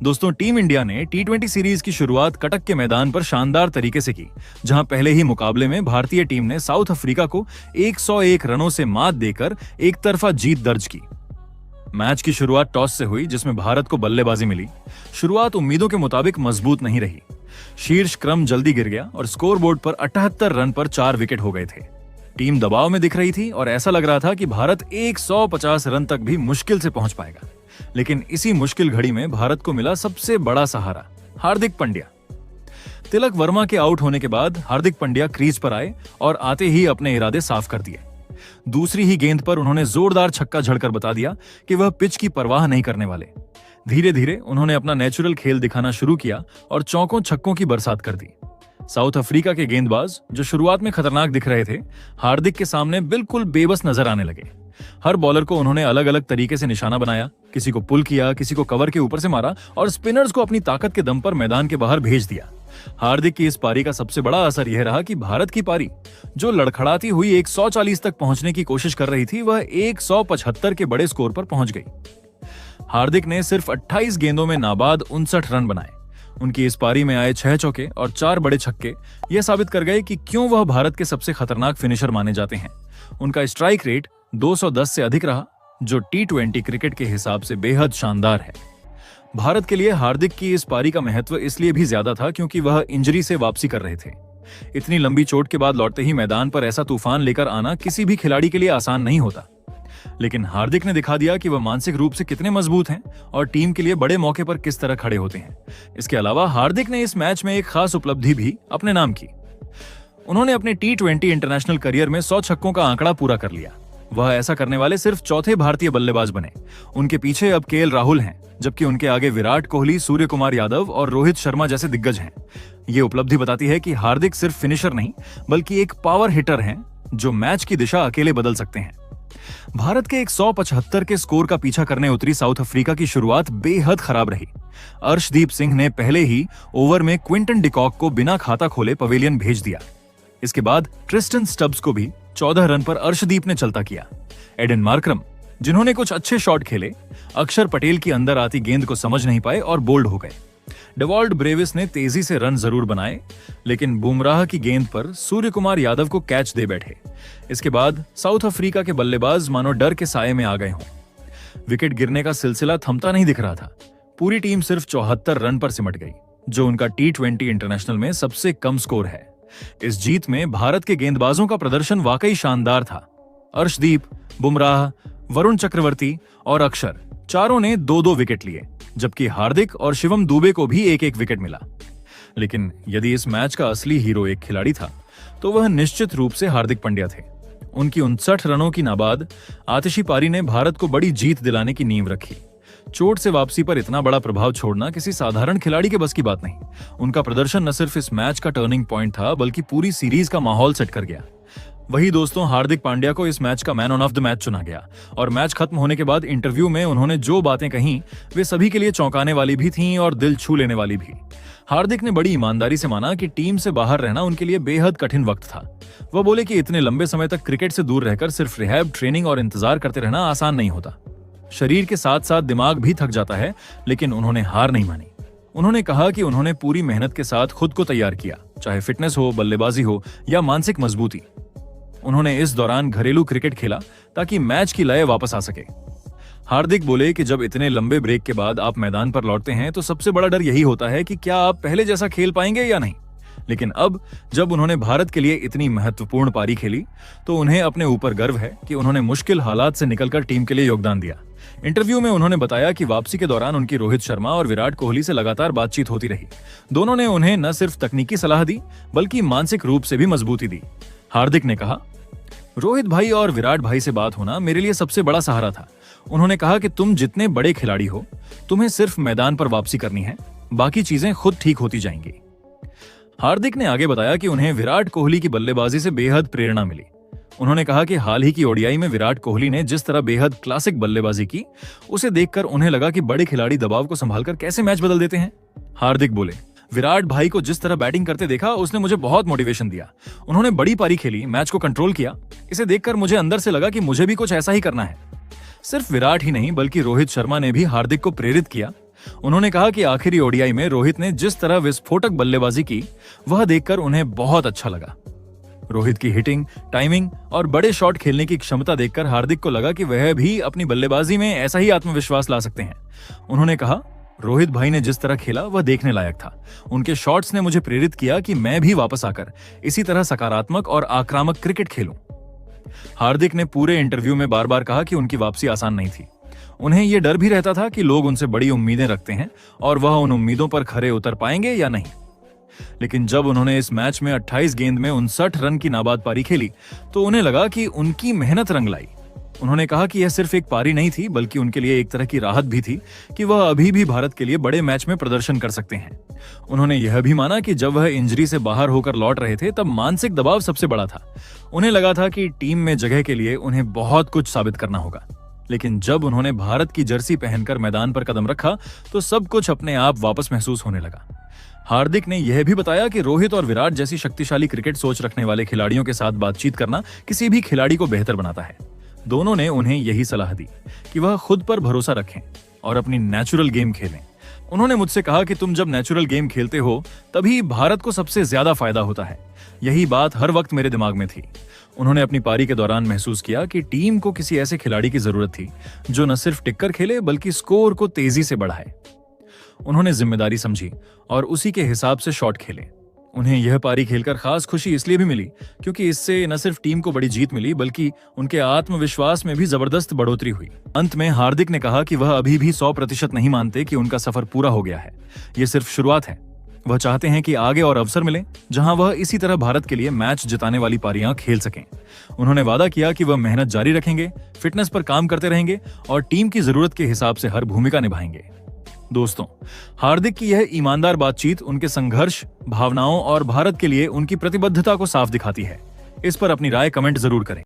दोस्तों, team India ने टी20 series की शुरुआत कटक के मैदान पर शानदार तरीके से की, जहां पहले ही मुकाबले में भारतीय टीम ने साउथ अफ्रीका को 101 रनों से मात देकर एक तरफा जीत दर्ज की। मैच की शुरुआत टॉस से हुई, जिसमें भारत को बल्लेबाजी मिली। शुरुआत उम्मीदों के मुताबिक मजबूत नहीं रही। शीर्ष क्रम जल्दी गिर गया और स्कोरबोर्ड पर 78 रन पर 4 विकेट हो गए थे। टीम दबाव में दिख रही थी और ऐसा लग रहा था कि भारत 150 रन तक भी मुश्किल से पहुंच पाएगा। लेकिन इसी मुश्किल घड़ी में भारत को मिला सबसे बड़ा सहारा, हार्दिक पांड्या। तिलक वर्मा के आउट होने के बाद हार्दिक पांड्या क्रीज पर आए और आते ही अपने इरादे साफ कर दिए। दूसरी ही गेंद पर उन्होंने जोरदार छक्का झड़कर बता दिया कि वह पिच की परवाह नहीं करने वाले। धीरे धीरे उन्होंने अपना नेचुरल खेल दिखाना शुरू किया और चौकों छक्कों की बरसात कर दी। साउथ अफ्रीका के गेंदबाज, जो शुरुआत में खतरनाक दिख रहे थे, हार्दिक के सामने बिल्कुल बेबस नजर आने लगे। हर बॉलर को उन्होंने अलग अलग तरीके से निशाना बनाया, किसी को पुल किया, किसी को कवर के ऊपर से मारा और स्पिनर्स को अपनी ताकत के दम पर मैदान के बाहर भेज दिया। हार्दिक की इस पारी का सबसे बड़ा असर यह रहा कि भारत की पारी, जो लड़खड़ाती हुई 140 तक पहुंचने की कोशिश कर रही थी, वह 175 के बड़े स्कोर पर पहुंच गई। हार्दिक ने सिर्फ 28 गेंदों में नाबाद 59 रन बनाए। उनकी इस पारी में आए 6 चौके और 4 बड़े छक्के यह साबित कर गए कि क्यों वह भारत के सबसे खतरनाक फिनिशर माने जाते हैं। उनका स्ट्राइक रेट 210 से अधिक रहा, जो टी20 क्रिकेट के हिसाब से बेहद शानदार है। भारत के लिए हार्दिक की इस पारी का महत्व इसलिए भी ज्यादा था क्योंकि वह इंजरी से वापसी कर रहे थे। इतनी लंबी चोट के बाद लौटते ही मैदान पर ऐसा तूफान लेकर आना किसी भी खिलाड़ी के लिए आसान नहीं होता। लेकिन हार्दिक ने दिखा दिया कि वह मानसिक रूप से कितने मजबूत हैं और टीम के लिए बड़े मौके पर किस तरह खड़े होते हैं। इसके अलावा हार्दिक ने इस मैच में एक खास उपलब्धि भी अपने नाम की। उन्होंने अपने टी20 इंटरनेशनल करियर में 100 छक्कों का आंकड़ा पूरा कर लिया। वह ऐसा करने वाले सिर्फ चौथे भारतीय बल्लेबाज बने। उनके पीछे अब केएल राहुल हैं, जबकि उनके आगे विराट कोहली, सूर्य कुमार यादव और रोहित शर्मा जैसे दिग्गज हैं। ये उपलब्धि बताती है कि हार्दिक सिर्फ फिनिशर नहीं, बल्कि एक पावर हिटर हैं, जो मैच की दिशा अकेले बदल सकते हैं। भारत के 175 के स्कोर का पीछा करने उतरी साउथ अफ्रीका की शुरुआत बेहद खराब रही। अर्शदीप सिंह ने पहले ही ओवर में क्विंटन डिकॉक को बिना खाता खोले पवेलियन भेज दिया। इसके बाद ट्रिस्टन स्टब्स को भी 14 रन पर अर्शदीप ने चलता किया। एडन मार्करम, जिन्होंने कुछ अच्छे शॉट खेले, अक्षर पटेल की अंदर आती गेंद को समझ नहीं पाए और बोल्ड हो गए। डेवॉल्ड ब्रेविस ने तेजी से रन जरूर बनाए, लेकिन बुमराह की गेंद पर सूर्य कुमार यादव को कैच दे बैठे। इसके बाद साउथ अफ्रीका के बल्लेबाज मानो डर के साये में आ गए हों। विकेट गिरने का सिलसिला थमता नहीं दिख रहा था। पूरी टीम सिर्फ 74 रन पर सिमट गई, जो उनका टी20 इंटरनेशनल में सबसे कम स्कोर है। इस जीत में भारत के गेंदबाजों का प्रदर्शन वाकई शानदार था। अर्शदीप, बुमराह, वरुण चक्रवर्ती और अक्षर, चारों ने 2-2 विकेट लिए, जबकि हार्दिक और शिवम दुबे को भी 1-1 विकेट मिला। लेकिन यदि इस मैच का असली हीरो एक खिलाड़ी था, तो वह निश्चित रूप से हार्दिक पांड्या थे। उनकी 59 रनों की नाबाद आतिशी पारी ने भारत को बड़ी जीत दिलाने की नींव रखी। चोट से वापसी पर इतना बड़ा प्रभाव छोड़ना किसी साधारण खिलाड़ी के बस की बात नहीं। उनका प्रदर्शन न सिर्फ इस मैच का टर्निंग पॉइंट था, बल्कि पूरी सीरीज का माहौल सेट कर गया। वही दोस्तों, हार्दिक पांड्या को इस मैच का मैन ऑफ द मैच चुना गया और मैच खत्म होने के बाद इंटरव्यू में उन्होंने जो बातें कहीं, वे सभी के लिए चौंकाने वाली भी थीं और दिल छू लेने वाली भी। हार्दिक ने बड़ी ईमानदारी से माना कि टीम से बाहर रहना उनके लिए बेहद कठिन वक्त था। वह बोले कि इतने लंबे समय तक क्रिकेट से दूर रहकर सिर्फ रिहैब, ट्रेनिंग और इंतजार करते रहना आसान नहीं होता। शरीर के साथ साथ दिमाग भी थक जाता है, लेकिन उन्होंने हार नहीं मानी। उन्होंने कहा कि उन्होंने पूरी मेहनत के साथ खुद को तैयार किया, चाहे फिटनेस हो, बल्लेबाजी हो या मानसिक मजबूती। उन्होंने इस दौरान घरेलू क्रिकेट खेला ताकि मैच की लय वापस आ सके। हार्दिक बोले कि जब इतने लंबे ब्रेक के बाद आप मैदान पर लौटते हैं, तो सबसे बड़ा डर यही होता है कि क्या आप पहले जैसा खेल पाएंगे या नहीं। लेकिन अब जब उन्होंने भारत के लिए इतनी महत्वपूर्ण पारी खेली, तो उन्हें अपने ऊपर गर्व है कि उन्होंने मुश्किल हालात से निकलकर टीम के लिए योगदान दिया। इंटरव्यू में उन्होंने बताया कि वापसी के दौरान उनकी रोहित शर्मा और विराट कोहली से लगातार बातचीत होती रही। दोनों ने उन्हें न सिर्फ तकनीकी सलाह दी, बल्कि मानसिक रूप से भी मजबूती दी। हार्दिक ने कहा, रोहित भाई और विराट भाई से बात होना मेरे लिए सबसे बड़ा सहारा था। उन्होंने कहा कि तुम जितने बड़े खिलाड़ी हो, तुम्हें सिर्फ मैदान पर वापसी करनी है, बाकी चीजें खुद ठीक होती जाएंगी। हार्दिक ने आगे बताया कि उन्हें विराट कोहली की बल्लेबाजी से बेहद प्रेरणा मिली। उन्होंने कहा कि हाल ही की ओडीआई में विराट कोहली ने जिस तरह बेहद क्लासिक बल्लेबाजी की, उसे देखकर उन्हें लगा कि बड़े खिलाड़ी दबाव को संभालकर कैसे मैच बदल देते हैं। हार्दिक बोले, विराट भाई को जिस तरह बैटिंग करते देखा, उसने मुझे बहुत मोटिवेशन दिया। उन्होंने बड़ी पारी खेली, मैच को कंट्रोल किया। इसे देखकर मुझे अंदर से लगा कि मुझे भी कुछ ऐसा ही करना है। सिर्फ विराट ही नहीं बल्कि रोहित शर्मा ने भी हार्दिक को प्रेरित किया। उन्होंने कहा कि आखिरी ओडीआई में रोहित ने जिस तरह विस्फोटक बल्लेबाजी की वह देखकर उन्हें बहुत अच्छा लगा। रोहित की हिटिंग, टाइमिंग और बड़े शॉट खेलने की क्षमता देखकर हार्दिक को लगा कि वह भी अपनी बल्लेबाजी में ऐसा ही आत्मविश्वास ला सकते हैं। उन्होंने कहा, रोहित भाई ने जिस तरह खेला वह देखने लायक था। उनके शॉट्स ने मुझे प्रेरित किया कि मैं भी वापस आकर इसी तरह सकारात्मक और आक्रामक क्रिकेट खेलूं। हार्दिक ने पूरे इंटरव्यू में बार बार कहा कि उनकी वापसी आसान नहीं थी। उन्हें यह डर भी रहता था कि लोग उनसे बड़ी उम्मीदें रखते हैं और वह उन उम्मीदों पर खरे उतर पाएंगे या नहीं। लेकिन जब उन्होंने इस मैच में 28 गेंद में 59 रन की नाबाद पारी खेली तो उन्हें लगा कि उनकी मेहनत रंग लाई। उन्होंने कहा कि यह सिर्फ एक पारी नहीं थी बल्कि उनके लिए एक तरह की राहत भी थी कि वह अभी भी भारत के लिए बड़े मैच में प्रदर्शन कर सकते हैं। उन्होंने यह भी माना कि जब वह इंजरी से बाहर होकर लौट रहे थे तब मानसिक दबाव सबसे बड़ा था। उन्हें लगा था कि टीम में जगह के लिए उन्हें बहुत कुछ साबित करना होगा। लेकिन जब उन्होंने भारत की जर्सी पहनकर मैदान पर कदम रखा तो सब कुछ अपने आप वापस महसूस होने लगा। हार्दिक ने यह भी बताया कि रोहित और विराट जैसी शक्तिशाली क्रिकेट सोच रखने वाले खिलाड़ियों के साथ बातचीत करना किसी भी खिलाड़ी को बेहतर बनाता है। दोनों ने उन्हें यही सलाह दी कि वह खुद पर भरोसा रखें और अपनी नेचुरल गेम खेलें। उन्होंने मुझसे कहा कि तुम जब नेचुरल गेम खेलते हो तभी भारत को सबसे ज्यादा फायदा होता है। यही बात हर वक्त मेरे दिमाग में थी। उन्होंने अपनी पारी के दौरान महसूस किया कि टीम को किसी ऐसे खिलाड़ी की जरूरत थी जो न सिर्फ टिककर खेले बल्कि स्कोर को तेजी से बढ़ाए। उन्होंने जिम्मेदारी समझी और उसी के हिसाब से शॉट खेले। उन्हें यह पारी खेलकर खास खुशी इसलिए भी मिली क्योंकि इससे न सिर्फ टीम को बड़ी जीत मिली बल्कि उनके आत्मविश्वास में भी जबरदस्त बढ़ोतरी हुई। अंत में हार्दिक ने कहा कि वह अभी भी 100% नहीं मानते कि उनका सफर पूरा हो गया है। यह सिर्फ शुरुआत है। वह चाहते हैं कि आगे और अवसर मिले जहां वह इसी तरह भारत के लिए मैच जिताने वाली पारियां खेल सकें। उन्होंने वादा किया कि वह मेहनत जारी रखेंगे, फिटनेस पर काम करते रहेंगे और टीम की जरूरत के हिसाब से हर भूमिका निभाएंगे। दोस्तों, हार्दिक की यह ईमानदार बातचीत उनके संघर्ष, भावनाओं और भारत के लिए उनकी प्रतिबद्धता को साफ दिखाती है। इस पर अपनी राय कमेंट जरूर करें।